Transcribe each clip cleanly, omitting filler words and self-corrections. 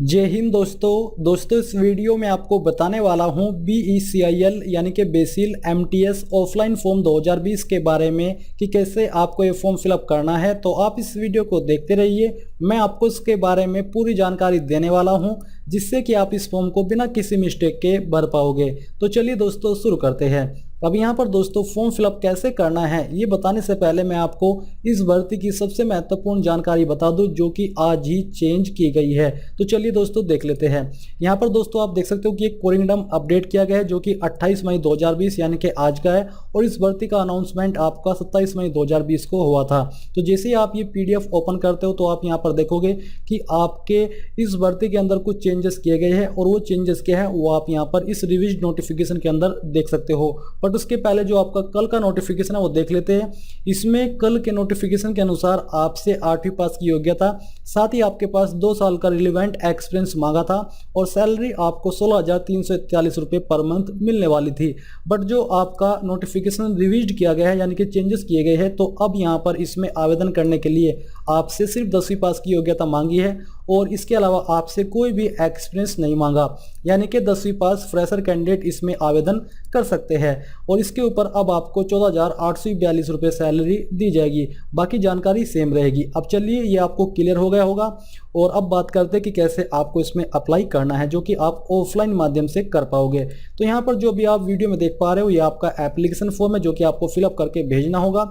जय हिंद दोस्तों इस वीडियो में आपको बताने वाला हूं BECIL यानी कि बेसिल MTS ऑफलाइन फॉर्म 2020 के बारे में कि कैसे आपको ये फॉर्म फिलअप करना है। तो आप इस वीडियो को देखते रहिए, मैं आपको इसके बारे में पूरी जानकारी देने वाला हूं जिससे कि आप इस फॉर्म को बिना किसी मिस्टेक के भर पाओगे। तो चलिए दोस्तों शुरू करते हैं। अब यहाँ पर दोस्तों फॉर्म फिलअप कैसे करना है ये बताने से पहले मैं आपको इस भर्ती की सबसे महत्वपूर्ण जानकारी बता दूं जो कि आज ही चेंज की गई है। तो चलिए दोस्तों देख लेते हैं। यहाँ पर दोस्तों आप देख सकते हो कि एक कोरिंगडम अपडेट किया गया है जो कि 28 मई 2020 यानी कि आज का है, और इस भर्ती का अनाउंसमेंट आपका 27 मई 2020 को हुआ था। तो जैसे ही आप ये PDF ओपन करते हो तो आप यहाँ पर देखोगे कि आपके इस भर्ती के अंदर कुछ चेंजेस किए गए हैं, और वो चेंजेस क्या है वो आप यहाँ पर इस रिवीज्ड नोटिफिकेशन के अंदर देख सकते हो। बट उसके पहले जो आपका कल का नोटिफिकेशन है वो देख लेते हैं। इसमें कल के नोटिफिकेशन के अनुसार आपसे 8वीं पास की योग्यता, साथ ही आपके पास 2 साल का रिलेवेंट एक्सपीरियंस मांगा था, और सैलरी आपको 16,341 रुपये पर मंथ मिलने वाली थी। बट जो आपका नोटिफिकेशन रिवीज्ड किया गया है यानी कि चेंजेस किए गए हैं, तो अब यहाँ पर इसमें आवेदन करने के लिए आपसे सिर्फ 10वीं पास की योग्यता मांगी है, और इसके अलावा आपसे कोई भी एक्सपीरियंस नहीं मांगा, यानी कि 10वीं पास फ्रेशर कैंडिडेट इसमें आवेदन कर सकते हैं। और इसके ऊपर अब आपको 14,842 रुपये सैलरी दी जाएगी, बाकी जानकारी सेम रहेगी। अब चलिए ये आपको क्लियर हो गया होगा, और अब बात करते हैं कि कैसे आपको इसमें अप्लाई करना है जो कि आप ऑफलाइन माध्यम से कर पाओगे। तो यहाँ पर जो भी आप वीडियो में देख पा रहे हो ये आपका एप्लीकेशन फॉर्म है जो कि आपको फिलअप करके भेजना होगा।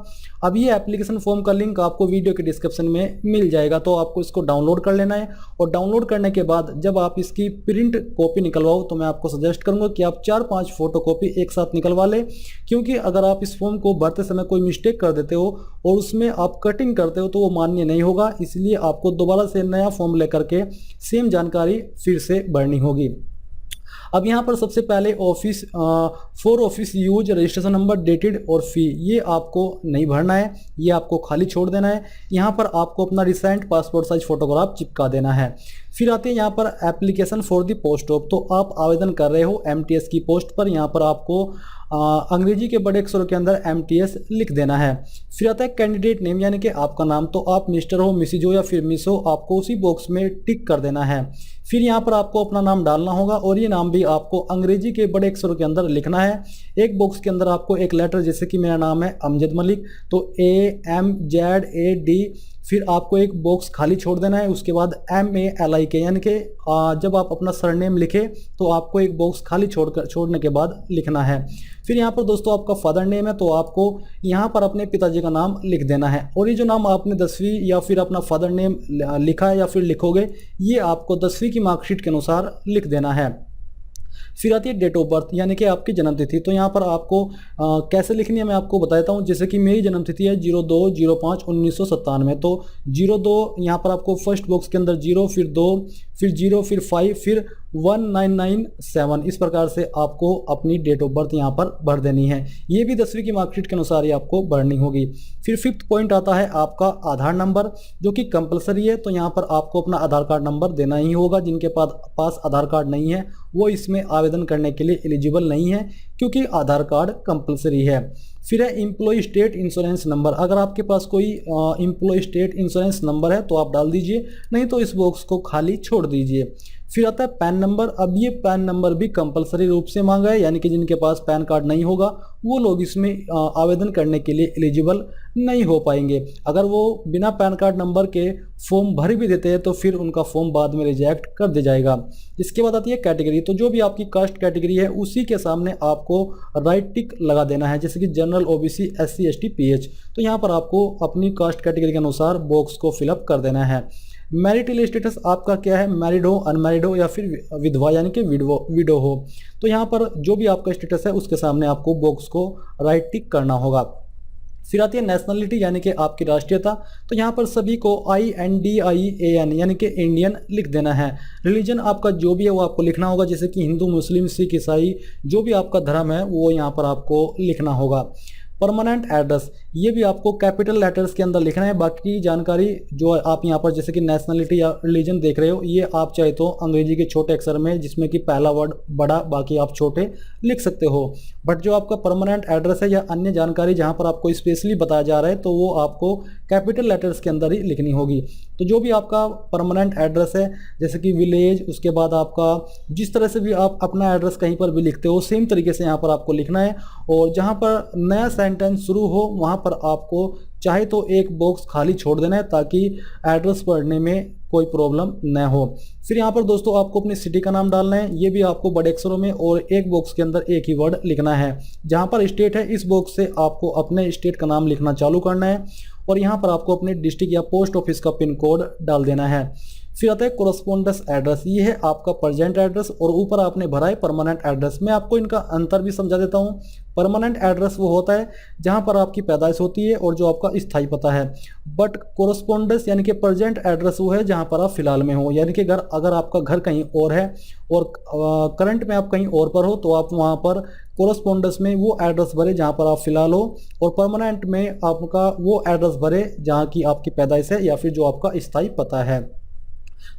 अब ये एप्लीकेशन फॉर्म का लिंक आपको वीडियो के डिस्क्रिप्शन में मिल जाएगा, तो आपको इसको डाउनलोड कर लेना है। और डाउनलोड करने के बाद जब आप इसकी प्रिंट कॉपी निकलवाओ तो मैं आपको सजेस्ट करूंगा कि आप 4-5 फोटो कॉपी एक साथ निकलवा लें, क्योंकि अगर आप इस फॉर्म को भरते समय कोई मिस्टेक कर देते हो और उसमें आप कटिंग करते हो तो वो मान्य नहीं होगा। इसलिए आपको दोबारा से नया फॉर्म लेकर के सेम जानकारी फिर से भरनी होगी। अब यहाँ पर सबसे पहले for office use registration number, dated और फी, ये आपको नहीं भरना है, ये आपको खाली छोड़ देना है। यहाँ पर आपको अपना रिसेंट पासपोर्ट साइज फोटोग्राफ चिपका देना है। फिर आते हैं यहाँ पर application for the post of, तो आप आवेदन कर रहे हो MTS की पोस्ट पर। यहाँ पर आपको अंग्रेजी के बड़े अक्षरों के अंदर MTS लिख देना है। फिर आता है कैंडिडेट नेम यानी कि आपका नाम, तो आप मिस्टर हो, मिसिज हो या फिर मिस हो, आपको उसी बॉक्स में टिक कर देना है। फिर यहाँ पर आपको अपना नाम डालना होगा, और ये नाम भी आपको अंग्रेजी के बड़े अक्षरों के अंदर लिखना है। एक बॉक्स के अंदर आपको एक लेटर, जैसे कि मेरा नाम है अमजद मलिक, तो AMZAD, फिर आपको एक बॉक्स खाली छोड़ देना है। उसके बाद MALIK यानी कि जब आप अपना सरनेम लिखे तो आपको एक बॉक्स खाली छोड़ने के बाद लिखना है। फिर यहाँ पर दोस्तों आपका फादर नेम है, तो आपको यहाँ पर अपने पिताजी का नाम लिख देना है। और ये जो नाम आपने 10वीं या फिर अपना फादर नेम लिखा है या फिर लिखोगे, ये आपको 10वीं की मार्कशीट के अनुसार लिख देना है। फिर आती है डेट ऑफ बर्थ यानी कि आपकी जन्म तिथि, तो यहाँ पर आपको कैसे लिखनी है मैं आपको बताता हूँ। जैसे कि मेरी जन्म तिथि है 02/05/1997, तो 02 यहाँ पर आपको फर्स्ट बॉक्स के अंदर 0, फिर 2, फिर 0, फिर 5, फिर 1997, इस प्रकार से आपको अपनी डेट ऑफ बर्थ यहाँ पर भर देनी है। ये भी 10वीं की मार्कशीट के अनुसार ही आपको भरनी होगी। फिर 5th पॉइंट आता है आपका आधार नंबर, जो कि कंपलसरी है, तो यहाँ पर आपको अपना आधार कार्ड नंबर देना ही होगा। जिनके पास आधार कार्ड नहीं है वो इसमें आवेदन करने के लिए एलिजिबल नहीं है, क्योंकि आधार कार्ड कंपलसरी है। फिर है एम्प्लॉय स्टेट इंश्योरेंस नंबर, अगर आपके पास कोई एम्प्लॉय स्टेट इंश्योरेंस नंबर है तो आप डाल दीजिए, नहीं तो इस बॉक्स को खाली छोड़ दीजिए। फिर आता है पैन नंबर, अब ये पैन नंबर भी कंपलसरी रूप से मांगा है, यानी कि जिनके पास पैन कार्ड नहीं होगा वो लोग इसमें आवेदन करने के लिए एलिजिबल नहीं हो पाएंगे। अगर वो बिना पैन कार्ड नंबर के फॉर्म भर भी देते हैं तो फिर उनका फॉर्म बाद में रिजेक्ट कर दिया जाएगा। इसके बाद आती है कैटेगरी, तो जो भी आपकी कास्ट कैटेगरी है उसी के सामने आपको राइट टिक लगा देना है, जैसे कि general, OBC, SC, ST, PH। तो यहाँ पर आपको अपनी कास्ट कैटेगरी के अनुसार बॉक्स को फिलअप कर देना है। मैरिटल स्टेटस आपका क्या है, मैरिड हो, अनमैरिड हो या फिर विधवा यानी कि विडो हो, तो यहाँ पर जो भी आपका स्टेटस है उसके सामने आपको बॉक्स को राइट टिक करना होगा। फिर आती है नेशनलिटी यानी कि आपकी राष्ट्रीयता, तो यहाँ पर सभी को INDIAN यानी कि इंडियन लिख देना है। रिलीजन आपका जो भी है वो आपको लिखना होगा, जैसे कि हिंदू, मुस्लिम, सिख, ईसाई, जो भी आपका धर्म है वो यहाँ पर आपको लिखना होगा। परमानेंट एड्रेस, ये भी आपको कैपिटल लेटर्स के अंदर लिखना है। बाकी जानकारी जो आप यहाँ पर जैसे कि नेशनलिटी या रिलीजन देख रहे हो, ये आप चाहे तो अंग्रेजी के छोटे अक्षर में, जिसमें कि पहला वर्ड बड़ा बाकी आप छोटे लिख सकते हो। बट जो आपका परमानेंट एड्रेस है या अन्य जानकारी जहाँ पर आपको स्पेशली बताया जा रहा है, तो वो आपको कैपिटल लेटर्स के अंदर ही लिखनी होगी। तो जो भी आपका परमानेंट एड्रेस है, जैसे कि विलेज, उसके बाद आपका जिस तरह से भी आप अपना एड्रेस कहीं पर भी लिखते हो सेम तरीके से यहाँ पर आपको लिखना है। और जहाँ पर नया सेंटेंस शुरू हो वहाँ पर आपको चाहे तो एक बॉक्स खाली छोड़ देना है ताकि एड्रेस पढ़ने में कोई प्रॉब्लम न हो। फिर यहाँ पर दोस्तों आपको अपनी सिटी का नाम डालना है, ये भी आपको बड़े अक्षरों में, और एक बॉक्स के अंदर एक ही वर्ड लिखना है। जहाँ पर स्टेट है इस बॉक्स से आपको अपने स्टेट का नाम लिखना चालू करना है, और यहाँ पर आपको अपने डिस्ट्रिक्ट या पोस्ट ऑफिस का पिन कोड डाल देना है। फिर आता है कोरस्पोंडेंस एड्रेस, ये है आपका प्रेजेंट एड्रेस, और ऊपर आपने भरा है परमानेंट एड्रेस। मैं आपको इनका अंतर भी समझा देता हूँ। परमानेंट एड्रेस वो होता है जहाँ पर आपकी पैदाइश होती है और जो आपका स्थायी पता है, बट कोरस्पोंडेंस यानी कि प्रेजेंट एड्रेस वो है जहाँ पर आप फिलहाल में हो, यानी कि अगर आपका घर कहीं और है और करंट में आप कहीं और पर हो तो आप वहाँ पर कोरस्पोंडेंस में वो एड्रेस भरे जहाँ पर आप फिलहाल हो, और परमानेंट में आपका वो एड्रेस भरे जहाँ की आपकी पैदाइश है या फिर जो आपका स्थायी पता है।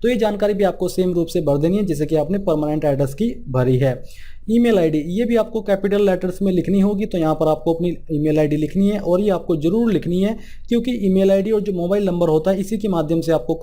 तो ये जानकारी भी आपको सेम रूप से भर देनी है जैसे कि आपने परमानेंट एड्रेस की भरी है। ईमेल आईडी, ये भी आपको कैपिटल लेटर्स में लिखनी होगी, तो यहाँ पर आपको अपनी ईमेल आईडी लिखनी है, और ये आपको ज़रूर लिखनी है क्योंकि ईमेल आईडी और जो मोबाइल नंबर होता है इसी के माध्यम से आपको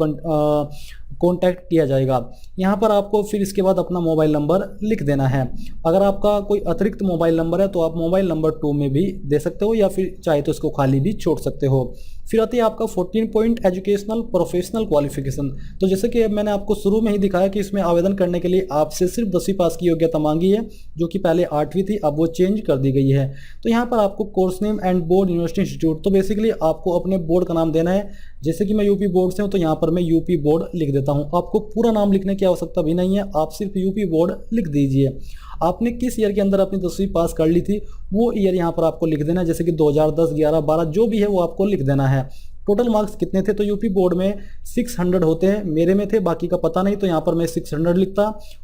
कॉन्टैक्ट किया जाएगा। यहाँ पर आपको फिर इसके बाद अपना मोबाइल नंबर लिख देना है। अगर आपका कोई अतिरिक्त मोबाइल नंबर है तो आप मोबाइल नंबर 2 में भी दे सकते हो, या फिर चाहे तो इसको खाली भी छोड़ सकते हो। फिर आती है आपका 14 पॉइंट एजुकेशनल प्रोफेशनल क्वालिफिकेशन। तो जैसे कि मैंने आपको शुरू में ही दिखाया कि इसमें आवेदन करने के लिए आपसे सिर्फ 10वीं पास की योग्यता मांगी है, जो कि पहले 8वीं थी, अब वो चेंज कर दी गई है। तो यहाँ पर आपको course name and board university institute, तो बेसिकली आपको अपने बोर्ड का नाम देना है। जैसे कि मैं यूपी बोर्ड से हूँ तो यहाँ पर मैं यूपी बोर्ड लिख देता हूँ। आपको पूरा नाम लिखने की आवश्यकता भी नहीं है, आप सिर्फ यूपी बोर्ड लिख दीजिए। आपने किस ईयर के अंदर अपनी 10वीं पास कर ली थी वो ईयर यहाँ पर आपको लिख देना है, जैसे कि 2010, 11, 12 जो भी है वो आपको लिख देना है। टोटल मार्क्स कितने थे, तो यूपी बोर्ड में 600 होते हैं, मेरे में थे, बाकी का पता नहीं, तो यहाँ पर मैं 600 लिखता,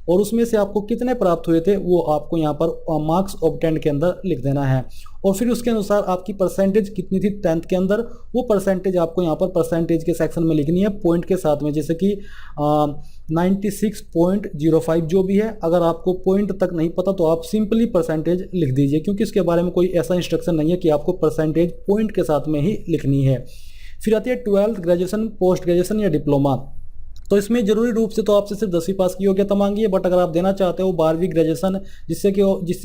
और उसमें से आपको कितने प्राप्त हुए थे वो आपको यहाँ पर मार्क्स ऑब्टेन्ड के अंदर लिख देना है। और फिर उसके अनुसार आपकी परसेंटेज कितनी थी 10th के अंदर, वो परसेंटेज आपको यहाँ पर परसेंटेज के सेक्शन में लिखनी है पॉइंट के साथ में, जैसे कि 96.05 जो भी है। अगर आपको पॉइंट तक नहीं पता तो आप सिंपली परसेंटेज लिख दीजिए, क्योंकि इसके बारे में कोई ऐसा इंस्ट्रक्शन नहीं है कि आपको परसेंटेज पॉइंट के साथ में ही लिखनी है। फिर आती है 12th, ग्रेजुएशन, पोस्ट ग्रेजुएशन या डिप्लोमा। तो इसमें जरूरी रूप से तो आपसे सिर्फ 10वीं पास की योग्यता मांगी है, बट अगर आप देना चाहते हो 12वीं ग्रेजुएशन जिससे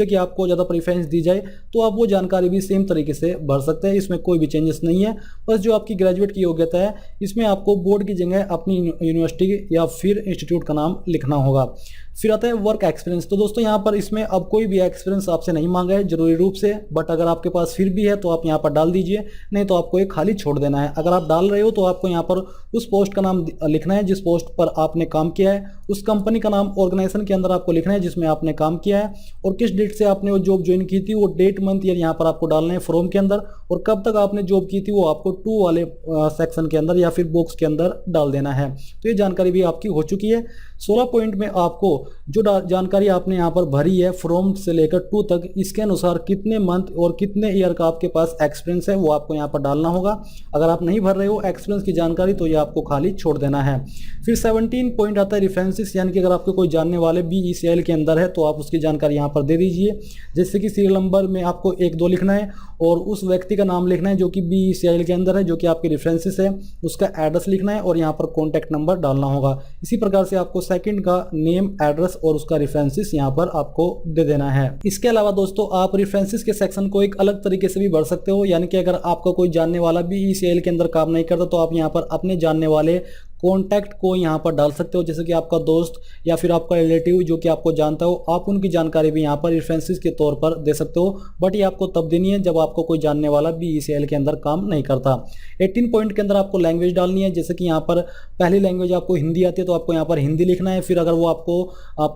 कि आपको ज़्यादा प्रेफरेंस दी जाए, तो आप वो जानकारी भी सेम तरीके से भर सकते हैं। इसमें कोई भी चेंजेस नहीं है, बस जो आपकी ग्रेजुएट की योग्यता है इसमें आपको बोर्ड की जगह अपनी यूनिवर्सिटी या फिर इंस्टीट्यूट का नाम लिखना होगा। फिर आता है वर्क एक्सपीरियंस। तो दोस्तों यहाँ पर इसमें अब कोई भी एक्सपीरियंस आपसे नहीं मांगा है जरूरी रूप से, बट अगर आपके पास फिर भी है तो आप यहाँ पर डाल दीजिए, नहीं तो आपको एक खाली छोड़ देना है। अगर आप डाल रहे हो तो आपको यहाँ पर उस पोस्ट का नाम लिखना है जिस पोस्ट पर आपने काम किया है, उस कंपनी का नाम ऑर्गेनाइजेशन के अंदर आपको लिखना है जिसमें आपने काम किया है, और किस डेट से आपने वो जॉब ज्वाइन की थी वो डेट, मंथ, ईयर यहाँ पर आपको डालना है फॉर्म के अंदर, और कब तक आपने जॉब की थी वो आपको 2 वाले सेक्शन के अंदर या फिर बॉक्स के अंदर डाल देना है। तो ये जानकारी भी आपकी हो चुकी है। 16 पॉइंट में आपको जो जानकारी आपने यहाँ पर भरी है फ्रॉम से लेकर 2 तक, इसके अनुसार कितने मंथ और कितने ईयर का आपके पास एक्सपीरियंस है वो आपको यहाँ पर डालना होगा। अगर आप नहीं भर रहे हो एक्सपीरियंस की जानकारी तो ये आपको खाली छोड़ देना है। फिर 17 पॉइंट आता है रेफरेंसेस, यानी कि अगर आपके कोई जानने वाले BECIL के अंदर है तो आप उसकी जानकारी यहाँ पर दे दीजिए। जैसे कि सीरियल नंबर में आपको 1-2 लिखना है, और उस व्यक्ति का नाम लिखना है जो कि BECIL के अंदर है, जो कि आपके रेफरेंसेस है, उसका एड्रेस लिखना है और यहाँ पर कॉन्टैक्ट नंबर डालना होगा। इसी प्रकार से आपको सेकंड का नेम, एड्रेस और उसका रेफरेंसेस यहाँ पर आपको दे देना है। इसके अलावा दोस्तों आप रेफरेंसेस के सेक्शन को एक अलग तरीके से भी भर सकते हो, यानी कि अगर आपका कोई जानने वाला BECIL के अंदर काम नहीं करता तो आप यहाँ पर अपने जानने वाले कॉन्टैक्ट को यहाँ पर डाल सकते हो, जैसे कि आपका दोस्त या फिर आपका रिलेटिव जो कि आपको जानता हो, आप उनकी जानकारी भी यहाँ पर रेफरेंसेस के तौर पर दे सकते हो, बट ये आपको तब देनी है जब आपको कोई जानने वाला BECIL के अंदर काम नहीं करता। 18 पॉइंट के अंदर आपको लैंग्वेज डालनी है, जैसे कि यहाँ पर पहली लैंग्वेज आपको हिंदी आती है तो आपको यहाँ पर हिंदी लिखना है। फिर अगर वो आपको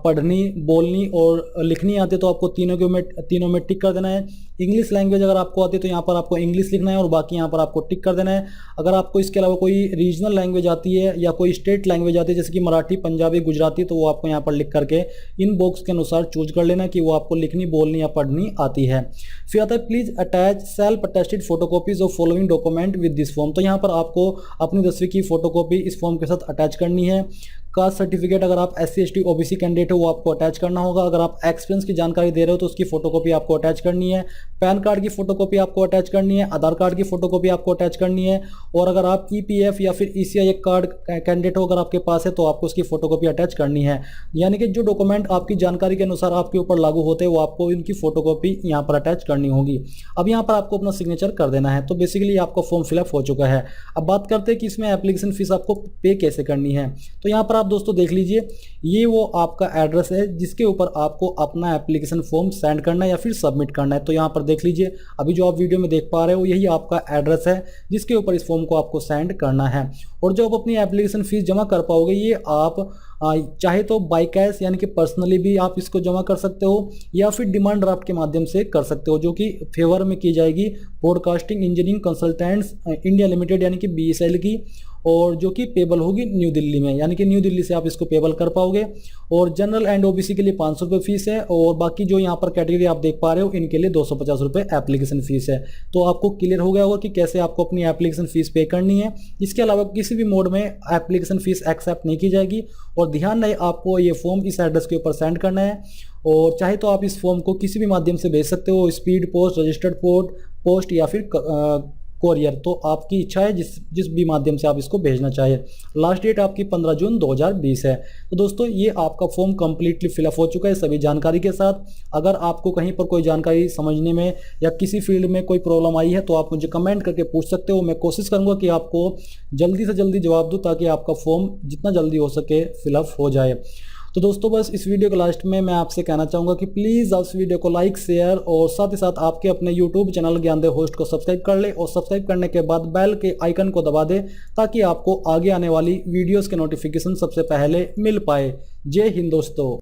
पढ़नी, बोलनी और लिखनी आती है तो आपको तीनों में टिक कर देना है। इंग्लिश लैंग्वेज अगर आपको आती है तो यहाँ पर आपको इंग्लिश लिखना है और बाकी यहाँ पर आपको टिक कर देना है। अगर आपको इसके अलावा कोई रीजनल लैंग्वेज आती है या कोई स्टेट लैंग्वेज आती है जैसे कि मराठी, पंजाबी, गुजराती, तो वो आपको यहाँ पर लिख करके इन बॉक्स के अनुसार चूज कर लेना कि वो आपको लिखनी, बोलनी या पढ़नी आती है। फिर आता है please attach self attested photocopies of following document with this form. तो यहाँ पर आपको अपनी 10वीं की फोटोकॉपी इस फॉर्म के साथ अटैच करनी है। कास्ट सर्टिफिकेट, अगर आप SC ST OBC कैंडिडेट हो वो आपको अटैच करना होगा। अगर आप एक्सपीरियंस की जानकारी दे रहे हो तो उसकी फोटोकॉपी आपको अटैच करनी है। पैन कार्ड की फोटोकॉपी आपको अटैच करनी है। आधार कार्ड की फोटोकॉपी आपको अटैच करनी है। और अगर आप EPF या फिर ECI कार्ड कैंडिडेट हो अगर आपके पास है तो आपको उसकी फोटोकॉपी अटैच करनी है। यानी कि जो डॉक्यूमेंट आपकी जानकारी के अनुसार आपके ऊपर लागू होते हैं वो आपको इनकी फोटोकॉपी यहाँ पर अटैच करनी होगी। अब यहाँ पर आपको अपना सिग्नेचर कर देना है। तो बेसिकली आपका फॉर्म फिलअप हो चुका है। अब बात करते हैं कि इसमें एप्लीकेशन फीस आपको पे कैसे करनी है। तो यहाँ पर आप दोस्तों देख लीजिए, ये वो आपका एड्रेस है जिसके ऊपर आपको अपना एप्लीकेशन फॉर्म सेंड करना है या फिर सबमिट करना है। तो यहाँ पर देख लीजिए, अभी जो आप वीडियो में देख पा रहे हो यही आपका एड्रेस है जिसके ऊपर इस फॉर्म को आपको सेंड करना है। और जो आप अपनी एप्लीकेशन फीस जमा कर पाओगे ये आप चाहे तो बाई कैश यानी कि पर्सनली भी आप इसको जमा कर सकते हो या फिर डिमांड ड्राफ्ट के माध्यम से कर सकते हो, जो कि फेवर में की जाएगी broadcasting engineering consultants India limited यानी कि BSL की, और जो कि पेबल होगी न्यू दिल्ली में, यानी कि न्यू दिल्ली से आप इसको पेबल कर पाओगे। और जनरल एंड OBC के लिए 500 रुपये फीस है और बाकी जो यहाँ पर कैटेगरी आप देख पा रहे हो इनके लिए 250 रुपये एप्लीकेशन फीस है। तो आपको क्लियर हो गया होगा कि कैसे आपको अपनी एप्लीकेशन फीस पे करनी है। इसके अलावा किसी भी मोड में एप्लीकेशन फीस एक्सेप्ट नहीं की जाएगी। और ध्यान रहे आपको ये फॉर्म इस एड्रेस के ऊपर सेंड करना है। और चाहे तो आप इस फॉर्म को किसी भी माध्यम से भेज सकते हो, स्पीड पोस्ट, रजिस्टर्ड पोस्ट या फिर कोरियर, तो आपकी इच्छा है जिस भी माध्यम से आप इसको भेजना चाहे। लास्ट डेट आपकी 15 जून 2020 है। तो दोस्तों ये आपका फॉर्म कंप्लीटली फिलअप हो चुका है सभी जानकारी के साथ। अगर आपको कहीं पर कोई जानकारी समझने में या किसी फील्ड में कोई प्रॉब्लम आई है तो आप मुझे कमेंट करके पूछ सकते हो। मैं कोशिश करूँगा कि आपको जल्दी से जल्दी जवाब दूँ ताकि आपका फॉर्म जितना जल्दी हो सके फिलअप हो जाए। तो दोस्तों बस इस वीडियो के लास्ट में मैं आपसे कहना चाहूँगा कि प्लीज़ आप इस वीडियो को लाइक, शेयर और साथ ही साथ आपके अपने YouTube चैनल ज्ञानदेव होस्ट को सब्सक्राइब कर ले और सब्सक्राइब करने के बाद बेल के आइकन को दबा दे ताकि आपको आगे आने वाली वीडियोस के नोटिफिकेशन सबसे पहले मिल पाए। जय हिंद दोस्तों।